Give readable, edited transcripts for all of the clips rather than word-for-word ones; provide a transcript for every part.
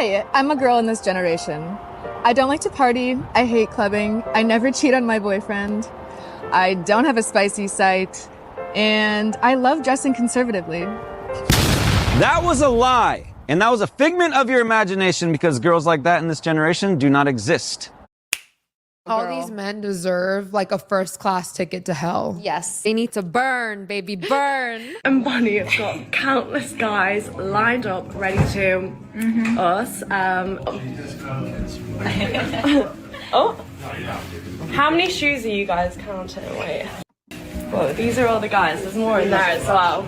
Hi, I'm a girl in this generation. I don't like to party, I hate clubbing, I never cheat on my boyfriend, I don't have a spicy sight, and I love dressing conservatively. That was a lie. And that was a figment of your imagination because girls like that in this generation do not exist. All these men deserve like a first-class ticket to hell. Yes. They need to burn, baby, burn. And Bonnie has got countless guys lined up, ready to us. Oh. How many shoes are you guys counting? Wait. Whoa, these are all the guys. There's more in there as well.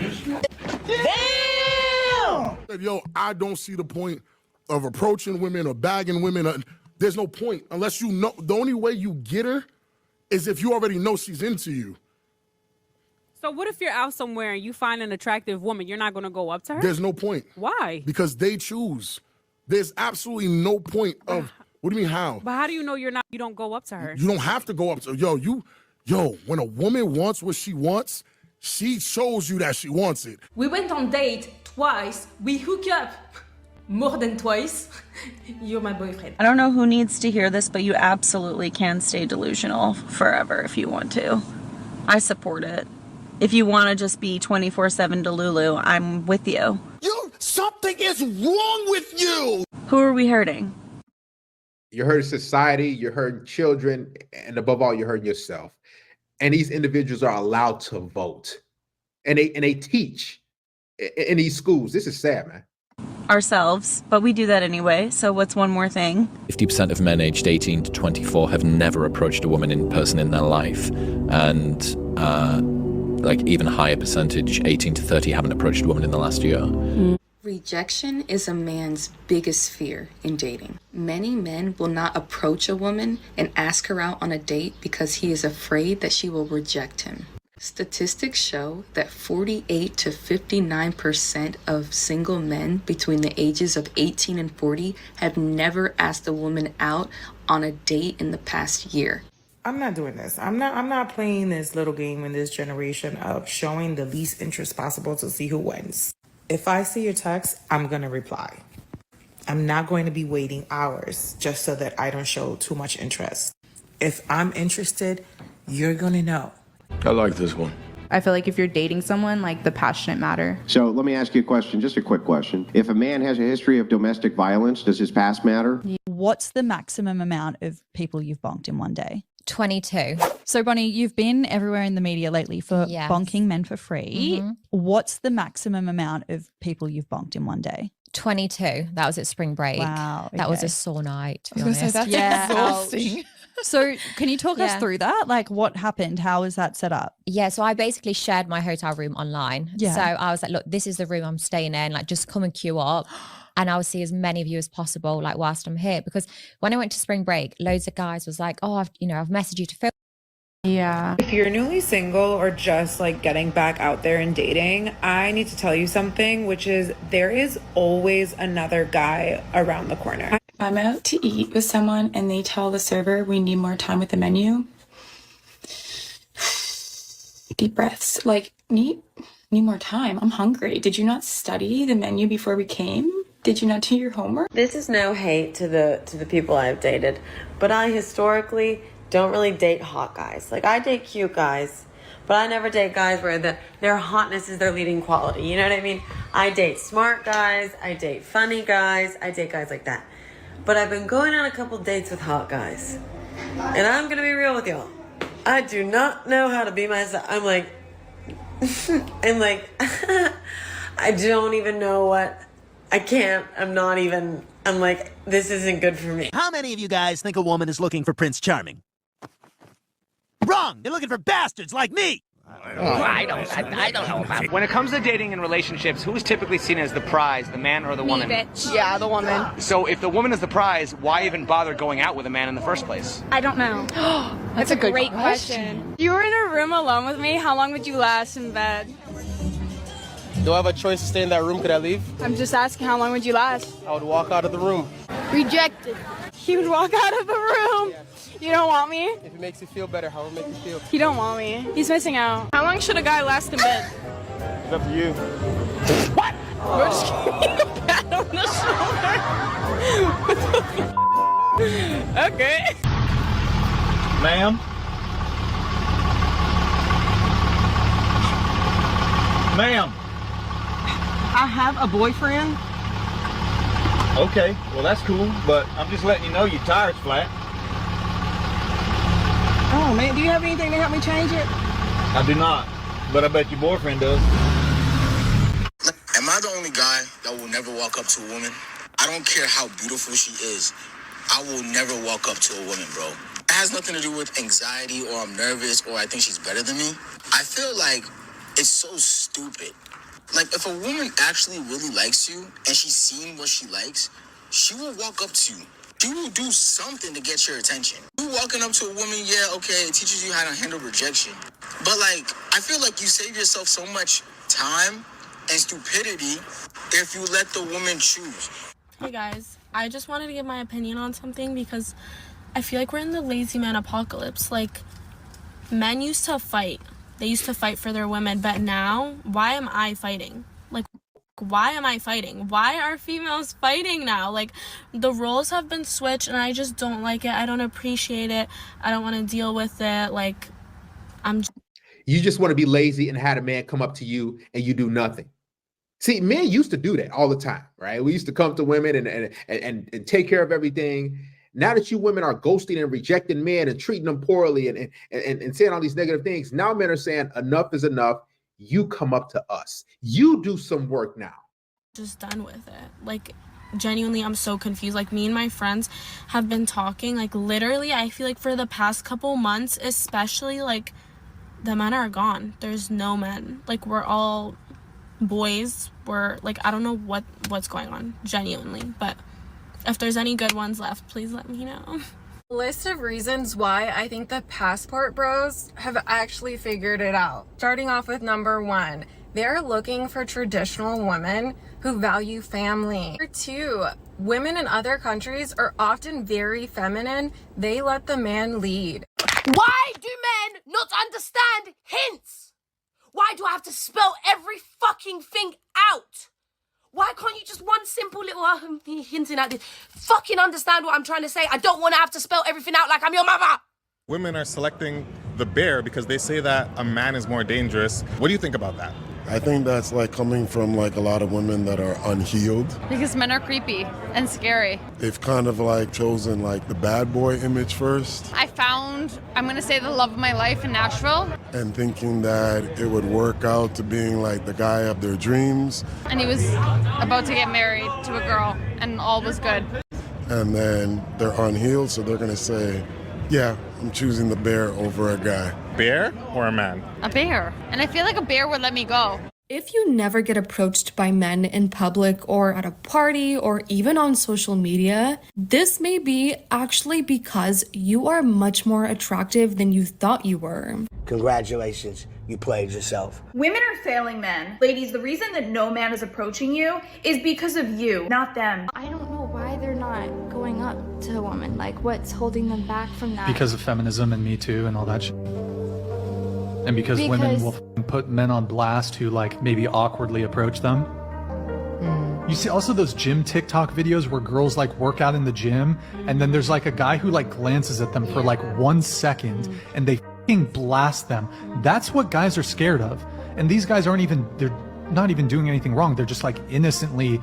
Damn! Yo, I don't see the point of approaching women or bagging women. There's no point unless you know. The only way you get her is if you already know she's into you. So what if you're out somewhere and you find an attractive woman? You're not going to go up to her? There's no point. Why? Because they choose. There's absolutely no point of. What do you mean how? But how do you know you don't go up to her? You don't have to go up to yo. When a woman wants what she wants, she shows you that she wants it. We went on date twice. We hook up more than twice. You're my boyfriend. I don't know who needs to hear this, but you absolutely can stay delusional forever if you want to. I support it. If you want to just be 24/7 Delulu, I'm with you. Something is wrong with you! Who are we hurting? You're hurting society, you're hurting children, and above all, you're hurting yourself. And these individuals are allowed to vote. And they teach in these schools. This is sad, man. Ourselves, but we do that anyway, so what's one more thing? 50% of men aged 18 to 24 have never approached a woman in person in their life. And like even higher percentage, 18 to 30, haven't approached a woman in the last year. Rejection is a man's biggest fear in dating. Many men will not approach a woman and ask her out on a date because he is afraid that she will reject him. Statistics show that 48 to 59% of single men between the ages of 18 and 40 have never asked a woman out on a date in the past year. I'm not doing this. I'm not playing this little game in this generation of showing the least interest possible to see who wins. If I see your text, I'm going to reply. I'm not going to be waiting hours just so that I don't show too much interest. If I'm interested, you're going to know. I like this one. I feel like if you're dating someone, like the passionate matter. So let me ask you a question, just a quick question. If a man has a history of domestic violence, does his past matter? What's the maximum amount of people you've bonked in one day? 22. So, Bonnie, you've been everywhere in the media lately for bonking men for free. What's the maximum amount of people you've bonked in one day? 22. That was at spring break. Wow. That was a sore night, to be honest. Say, that's exhausting. So can you talk us through that? Like what happened? How was that set up? Yeah, so I basically shared my hotel room online. Yeah. So I was like, look, this is the room I'm staying in. Like just come and queue up. And I will see as many of you as possible, like whilst I'm here. Because when I went to spring break, loads of guys was like, oh, I've messaged you to film. Yeah. If you're newly single or just like getting back out there and dating, I need to tell you something, which is there is always another guy around the corner. If I'm out to eat with someone and they tell the server we need more time with the menu, deep breaths, like need more time. I'm hungry. Did you not study the menu before we came? Did you not do your homework? This is no hate to the people I've dated, but I historically don't really date hot guys. Like I date cute guys, but I never date guys where their hotness is their leading quality. You know what I mean? I date smart guys, I date funny guys, I date guys like that. But I've been going on a couple dates with hot guys. And I'm gonna be real with y'all. I do not know how to be myself. I'm like, I don't even know what, I can't, I'm like, this isn't good for me. How many of you guys think a woman is looking for Prince Charming? Wrong! They're looking for bastards like me! I don't know about it. When it comes to dating and relationships, who is typically seen as the prize, the man or the woman? Bitch. Yeah, the woman. So if the woman is the prize, why even bother going out with a man in the first place? I don't know. That's a great question. If you were in a room alone with me, how long would you last in bed? Do I have a choice to stay in that room? Could I leave? I'm just asking, how long would you last? I would walk out of the room. Rejected. He would walk out of the room. Yeah. You don't want me? If it makes you feel better, how would it make you feel? He don't want me. He's missing out. How long should a guy last in bed? It's up to you. What? We're just giving you a pat on the shoulder. Okay. Ma'am? Ma'am? I have a boyfriend. Okay, well that's cool, but I'm just letting you know your tire's flat. Oh man, do you have anything to help me change it? I do not, but I bet your boyfriend does. Am I the only guy that will never walk up to a woman? I don't care how beautiful she is. I will never walk up to a woman, bro. It has nothing to do with anxiety or I'm nervous or I think she's better than me. I feel like it's so stupid. Like, if a woman actually really likes you and she's seen what she likes, she will walk up to you. She will do something to get your attention. You walking up to a woman, yeah, okay, it teaches you how to handle rejection. But, like, I feel like you save yourself so much time and stupidity if you let the woman choose. Hey guys, I just wanted to give my opinion on something because I feel like we're in the lazy man apocalypse. Like, men used to fight. They used to fight for their women, but now, why am I fighting? Like, why am I fighting? Why are females fighting now? Like, the roles have been switched and I just don't like it. I don't appreciate it. I don't want to deal with it. Like, You just want to be lazy and had a man come up to you and you do nothing. See, men used to do that all the time, right? We used to come to women and take care of everything. Now that you women are ghosting and rejecting men and treating them poorly and saying all these negative things, now men are saying enough is enough. You come up to us. You do some work now. just done with it. Like, genuinely, I'm so confused. Like, me and my friends have been talking, like, literally, I feel like for the past couple months, especially, like, the men are gone. There's no men. Like, we're all boys. We're, like, I don't know what's going on, genuinely. But if there's any good ones left, please let me know. List of reasons why I think the passport bros have actually figured it out. Starting off with number 1, they're looking for traditional women who value family. Number 2, women in other countries are often very feminine. They let the man lead. Why do men not understand hints? Why do I have to spell every fucking thing out? Why can't you just one simple little hinting at this? Fucking understand what I'm trying to say. I don't want to have to spell everything out like I'm your mother. Women are selecting the bear because they say that a man is more dangerous. What do you think about that? I think that's like coming from like a lot of women that are unhealed. Because men are creepy and scary. They've kind of like chosen like the bad boy image first. I found, I'm gonna say, the love of my life in Nashville. And thinking that it would work out to being like the guy of their dreams. And he was about to get married to a girl and all was good. And then they're unhealed, so they're gonna say, yeah, I'm choosing the bear over a guy. Bear or a man? A bear. And I feel like a bear would let me go. If you never get approached by men in public or at a party or even on social media, this may be actually because you are much more attractive than you thought you were. Congratulations, you played yourself. Women are failing men. Ladies, the reason that no man is approaching you is because of you, not them. I don't know why they're not going up to a woman. Like, what's holding them back from that? Because of feminism and Me Too and all that shit. And because women will put men on blast who like maybe awkwardly approach them. You see also those gym TikTok videos where girls like work out in the gym and then there's like a guy who like glances at them for like 1 second and they fucking blast them. That's what guys are scared of. And these guys they're not even doing anything wrong. They're just like innocently,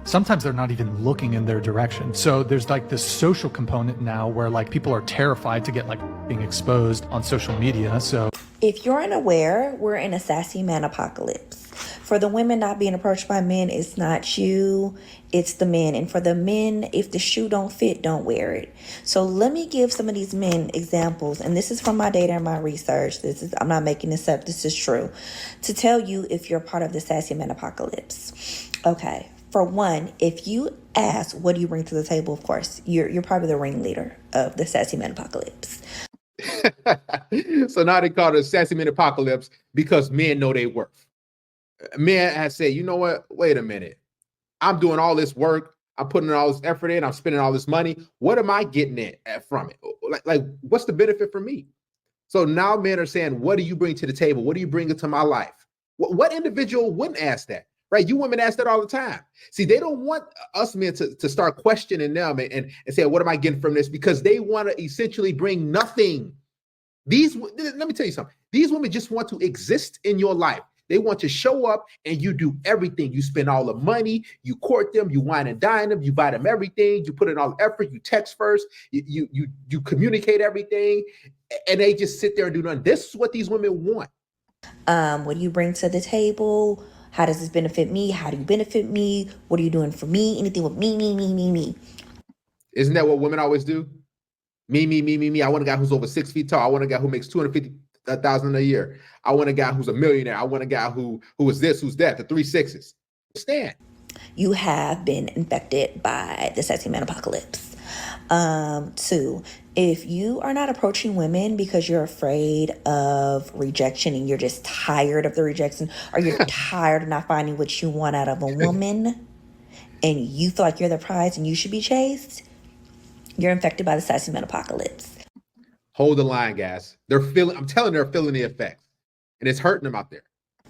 sometimes they're not even looking in their direction. So there's like this social component now where like people are terrified to get like being exposed on social media. So if you're unaware, we're in a sassy man apocalypse. For the women not being approached by men, it's not you, it's the men. And for the men, if the shoe don't fit, don't wear it. So let me give some of these men examples. And this is from my data and my research. I'm not making this up. This is true. To tell you if you're part of the sassy man apocalypse. Okay. For one, if you ask, what do you bring to the table? Of course, you're probably the ringleader of the sassy man apocalypse. So now they call it a sassy man apocalypse because men know their worth. Men have said, you know what? Wait a minute. I'm doing all this work. I'm putting all this effort in. I'm spending all this money. What am I getting from it? Like, what's the benefit for me? So now men are saying, what do you bring to the table? What do you bring into my life? What individual wouldn't ask that? right? You women ask that all the time. See, they don't want us men to start questioning them and say, what am I getting from this? Because they want to essentially bring nothing. Let me tell you something. These women just want to exist in your life. They want to show up and you do everything. You spend all the money, you court them, you wine and dine them, you buy them everything, you put in all the effort, you text first, you communicate everything, and they just sit there and do nothing. This is what these women want. What do you bring to the table? How does this benefit me? How do you benefit me? What are you doing for me? Anything with me. Isn't that what women always do? Me. I want a guy who's over 6 feet tall. I want a guy who makes $250,000 a year. I want a guy who's a millionaire. I want a guy who is this, who's that, the 3 6s. Understand? You have been infected by the sassy man apocalypse. 2, if you are not approaching women because you're afraid of rejection and you're just tired of the rejection, or you're tired of not finding what you want out of a woman, and you feel like you're the prize and you should be chased, you're infected by the sassy man apocalypse. Hold the line, guys. I'm telling they're feeling the effects, and it's hurting them out there.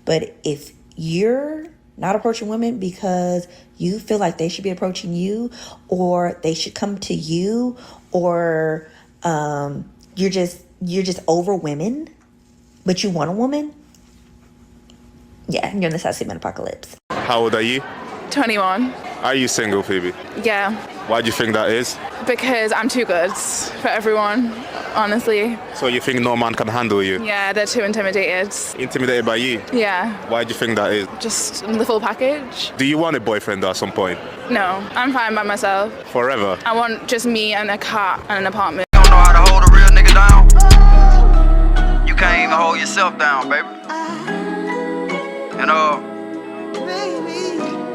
But if you're not approaching women because you feel like they should be approaching you, or they should come to you, or you're just over women, but you want a woman, yeah, you're in the sassy man apocalypse. How old are you? 21. Are you single, Phoebe? Yeah, Why do you think that is? because I'm too good for everyone, honestly. So you think no man can handle you? Yeah, they're too intimidated. Intimidated by you? Yeah, Why do you think that is? just the full package. Do you want a boyfriend at some point? No, I'm fine by myself. Forever? I want just me and a car and an apartment. You don't know how to hold a real nigga down. You can't even hold yourself down, baby. And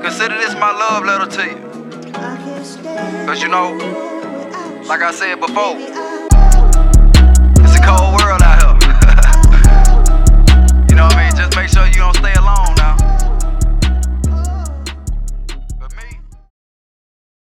consider this my love letter to you. Cause you know, like I said before, it's a cold world